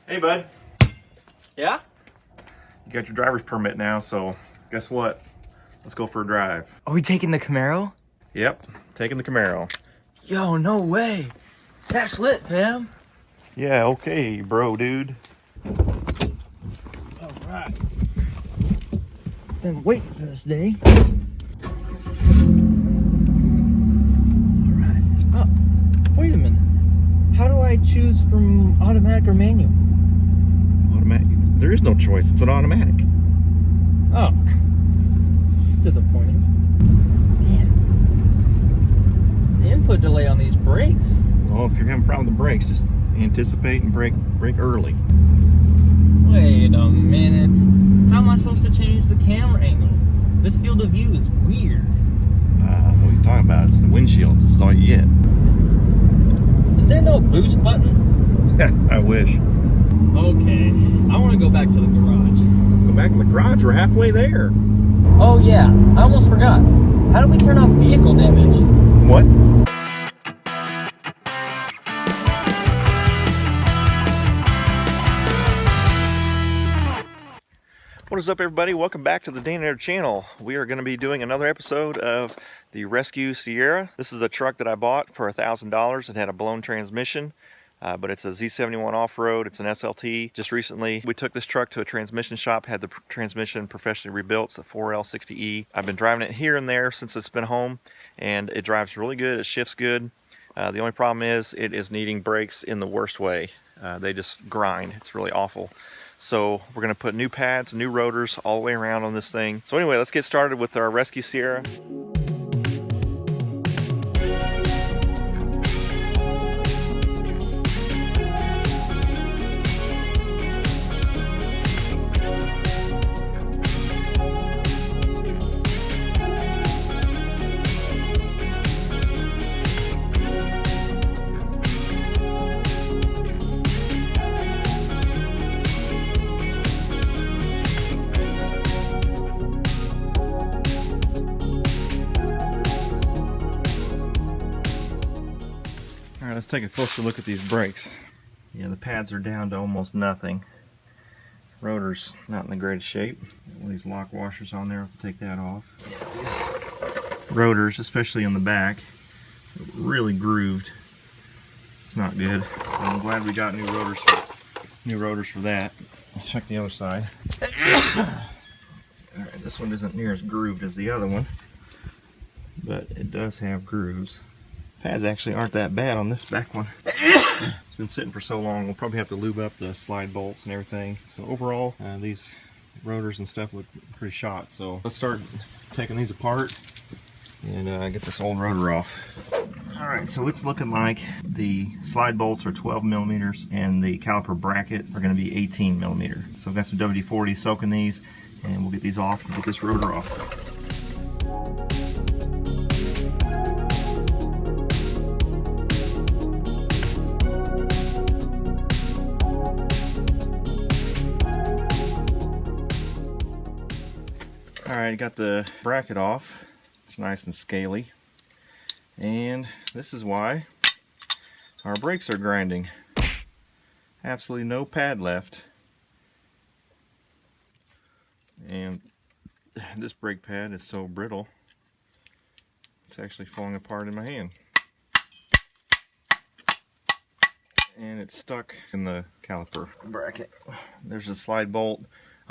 Hey, bud. Yeah? You got your driver's permit now, so guess what? Let's go for a drive. Are we taking the Camaro? Yep, taking the Camaro. Yo, no way. That's lit, fam. Yeah, okay, bro, dude. All right. Been waiting for this day. All right. Oh, wait a minute. How do I choose from automatic or manual? Automatic. There is no choice. It's an automatic. Oh. It's disappointing. Man. The input delay on these brakes. Well, if you're having a problem with the brakes, just anticipate and brake early. Wait a minute. How am I supposed to change the camera angle? This field of view is weird. What are you talking about? It's the windshield. This is all you get. Is there no boost button? I wish. Okay. I want to go back to the garage. Go back in the garage. We're halfway there. Oh yeah, I almost forgot. How do we turn off vehicle damage? What? What is up, everybody? Welcome back to the Dan Air channel. We are going to be doing another episode of the Rescue Sierra. This is a truck that I bought for $1,000. It had a blown transmission, but it's a Z71 off-road. It's an SLT. Just recently, we took this truck to a transmission shop, had the transmission professionally rebuilt. It's a 4L60E. I've been driving it here and there since it's been home, and it drives really good. It shifts good. The only problem is it is needing brakes in the worst way. They just grind. It's really awful. So we're going to put new pads, new rotors all the way around on this thing. So anyway, let's get started with our Rescue Sierra. Alright, let's take a closer look at these brakes. Yeah, the pads are down to almost nothing. Rotor's not in the greatest shape. All these lock washers on there, I'll have to take that off. These rotors, especially on the back, really grooved. It's not good. So I'm glad we got new rotors for that. Let's check the other side. Alright, this one isn't near as grooved as the other one, but it does have grooves. Pads actually aren't that bad on this back one. It's been sitting for so long, we'll probably have to lube up the slide bolts and everything. So overall, these rotors and stuff look pretty shot. So let's start taking these apart and get this old rotor off. Alright, so it's looking like the slide bolts are 12 millimeters and the caliper bracket are going to be 18 millimeter. So I've got some WD-40 soaking these, and we'll get these off and get this rotor off. Alright, got the bracket off. It's nice and scaly. And this is why our brakes are grinding. Absolutely no pad left. And this brake pad is so brittle, it's actually falling apart in my hand. And it's stuck in the caliper bracket. There's a slide bolt.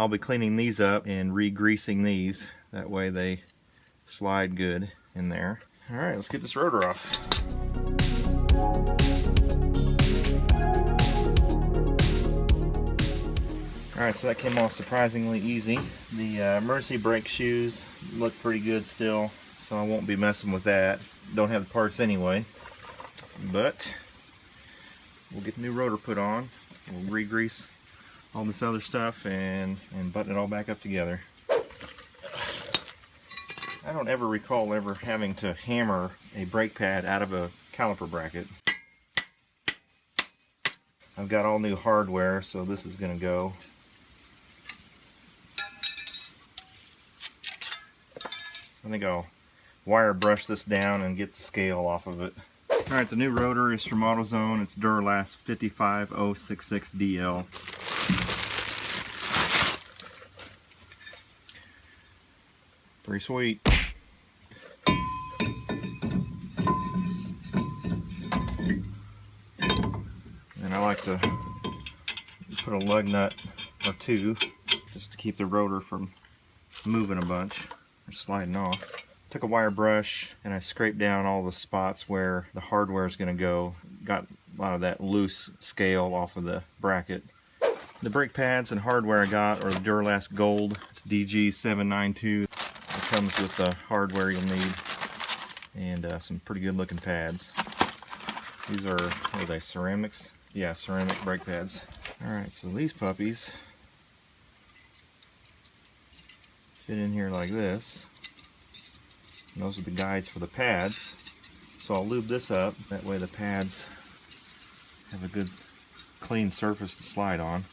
I'll be cleaning these up and re-greasing these. That way they slide good in there. Alright, let's get this rotor off. Alright, so that came off surprisingly easy. The emergency brake shoes look pretty good still, so I won't be messing with that. Don't have the parts anyway. But we'll get the new rotor put on. We'll re-grease all this other stuff and button it all back up together. I don't ever recall ever having to hammer a brake pad out of a caliper bracket. I've got all new hardware, so this is going to go. I think I'll wire brush this down and get the scale off of it. Alright, the new rotor is from AutoZone. It's Duralast 55066DL. Pretty sweet. And I like to put a lug nut or two just to keep the rotor from moving a bunch or sliding off. Took a wire brush and I scraped down all the spots where the hardware is going to go. Got a lot of that loose scale off of the bracket. The brake pads and hardware I got are the Duralast Gold. It's DG792. It comes with the hardware you'll need and some pretty good looking pads. These are, what are they, ceramics? Yeah, ceramic brake pads. Alright, so these puppies fit in here like this. And those are the guides for the pads. So I'll lube this up. That way the pads have a good clean surface to slide on.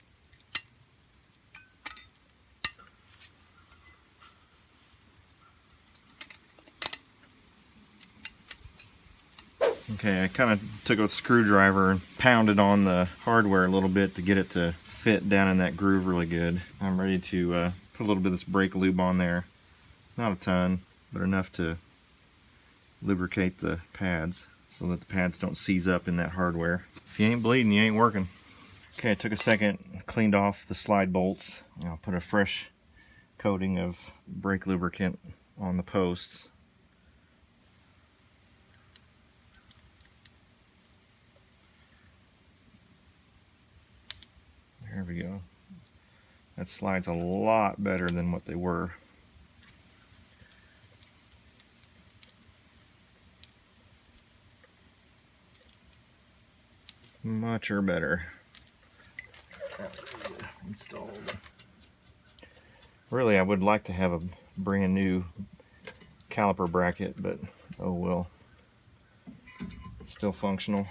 Okay, I kind of took a screwdriver and pounded on the hardware a little bit to get it to fit down in that groove really good. I'm ready to put a little bit of this brake lube on there. Not a ton, but enough to lubricate the pads so that the pads don't seize up in that hardware. If you ain't bleeding, you ain't working. Okay, I took a second, cleaned off the slide bolts. I'll put a fresh coating of brake lubricant on the posts. There we go. That slides a lot better than what they were. Much or better. Installed. Really, I would like to have a brand new caliper bracket, but oh well. It's still functional.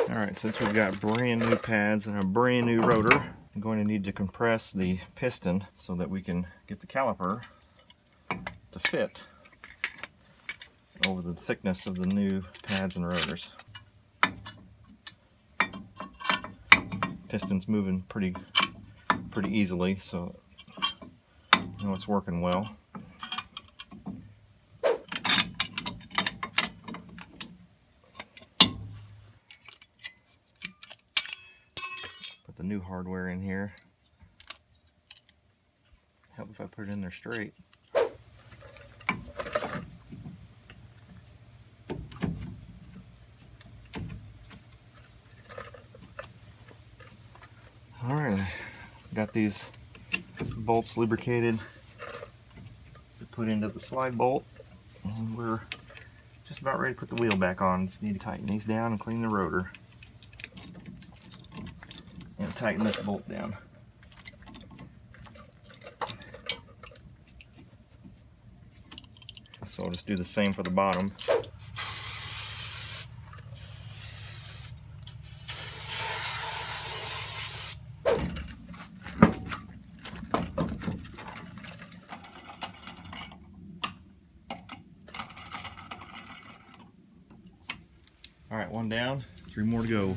Alright, since we've got brand new pads and a brand new rotor, I'm going to need to compress the piston so that we can get the caliper to fit over the thickness of the new pads and rotors. Piston's moving pretty easily, so I know it's working well. Put the new hardware in here. Help if I put it in there straight. Alright, got these bolts lubricated to put into the slide bolt, and we're just about ready to put the wheel back on. Just need to tighten these down and clean the rotor. And tighten this bolt down. So I'll just do the same for the bottom. All right, one down, 3 more to go.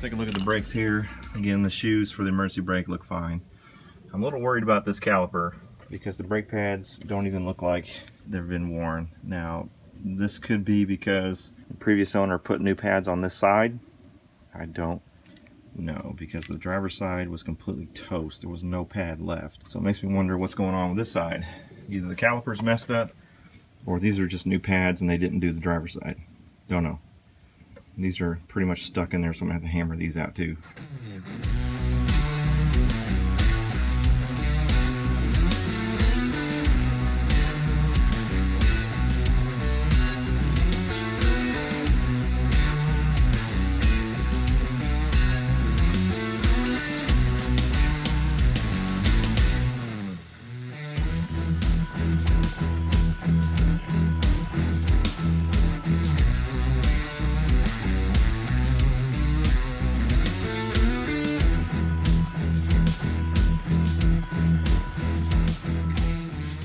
Take a look at the brakes here. Again, the shoes for the emergency brake look fine. I'm a little worried about this caliper because the brake pads don't even look like they've been worn. Now, this could be because the previous owner put new pads on this side. I don't know, because the driver's side was completely toast. There was no pad left. So it makes me wonder what's going on with this side. Either the caliper's messed up or these are just new pads and they didn't do the driver's side. Don't know. These are pretty much stuck in there, so I'm going to have to hammer these out too.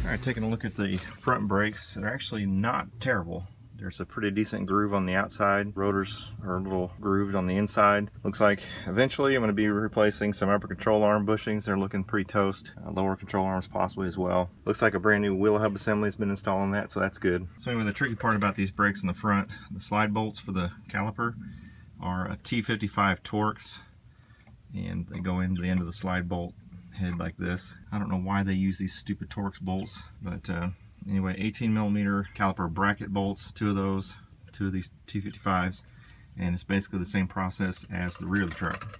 All right, taking a look at the front brakes. They're actually not terrible. There's a pretty decent groove on the outside. Rotors are a little grooved on the inside. Looks like eventually I'm going to be replacing some upper control arm bushings. They're looking pretty toast. Lower control arms possibly as well. Looks like a brand new wheel hub assembly has been installed on that, so that's good. So anyway, the tricky part about these brakes in the front, the slide bolts for the caliper are a T55 Torx, and they go into the end of the slide bolt head like this. I don't know why they use these stupid Torx bolts, but anyway, 18mm caliper bracket bolts, two of these T55s, and it's basically the same process as the rear of the truck.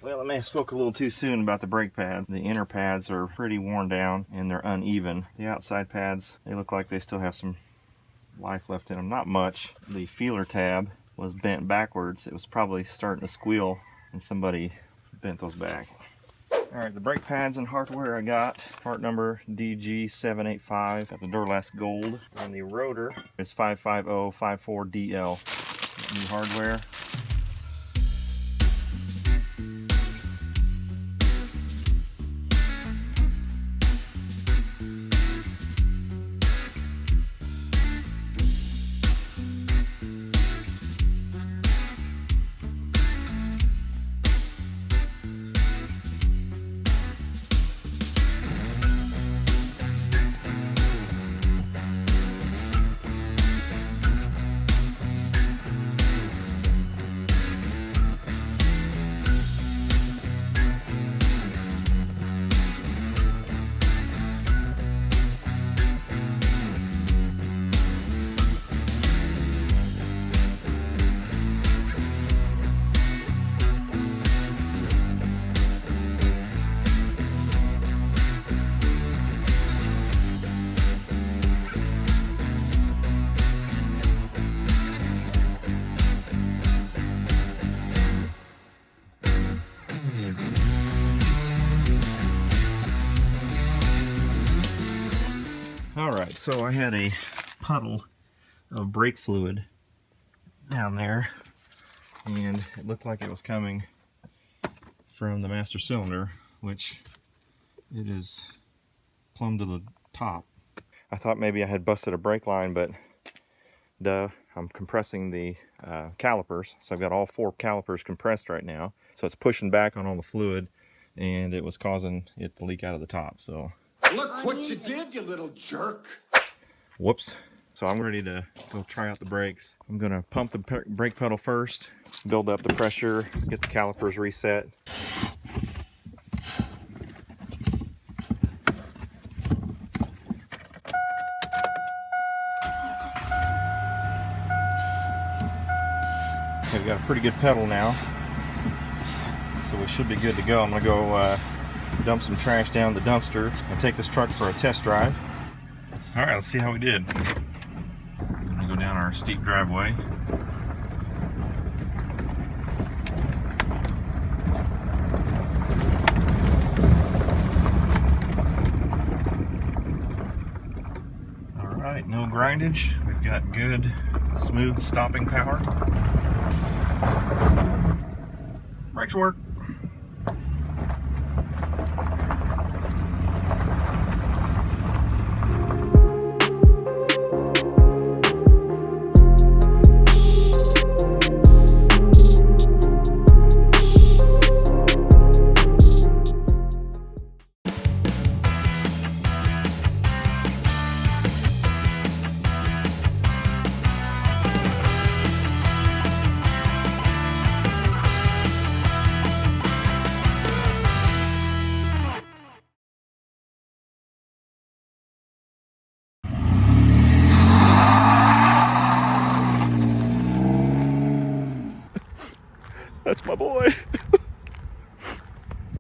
Well, I may have spoke a little too soon about the brake pads. The inner pads are pretty worn down and they're uneven. The outside pads, they look like they still have some life left in them. Not much. The feeler tab was bent backwards. It was probably starting to squeal and somebody bent those back. Alright, the brake pads and hardware I got. Part number DG785. Got the Duralast Gold. And the rotor is 55054DL. New hardware. Alright, so I had a puddle of brake fluid down there, and it looked like it was coming from the master cylinder, which it is plumb to the top. I thought maybe I had busted a brake line, but duh, I'm compressing the calipers, so I've got all 4 calipers compressed right now, so it's pushing back on all the fluid, and it was causing it to leak out of the top. So look what you did, you little jerk. Whoops. So I'm ready to go try out the brakes. I'm gonna pump the brake pedal first, build up the pressure, get the calipers reset. Okay, we got a pretty good pedal now, so we should be good to go. I'm gonna go dump some trash down the dumpster and take this truck for a test drive. All right, let's see how we did. I'm gonna go down our steep driveway. All right, no grindage. We've got good, smooth stopping power. Brakes work. That's my boy.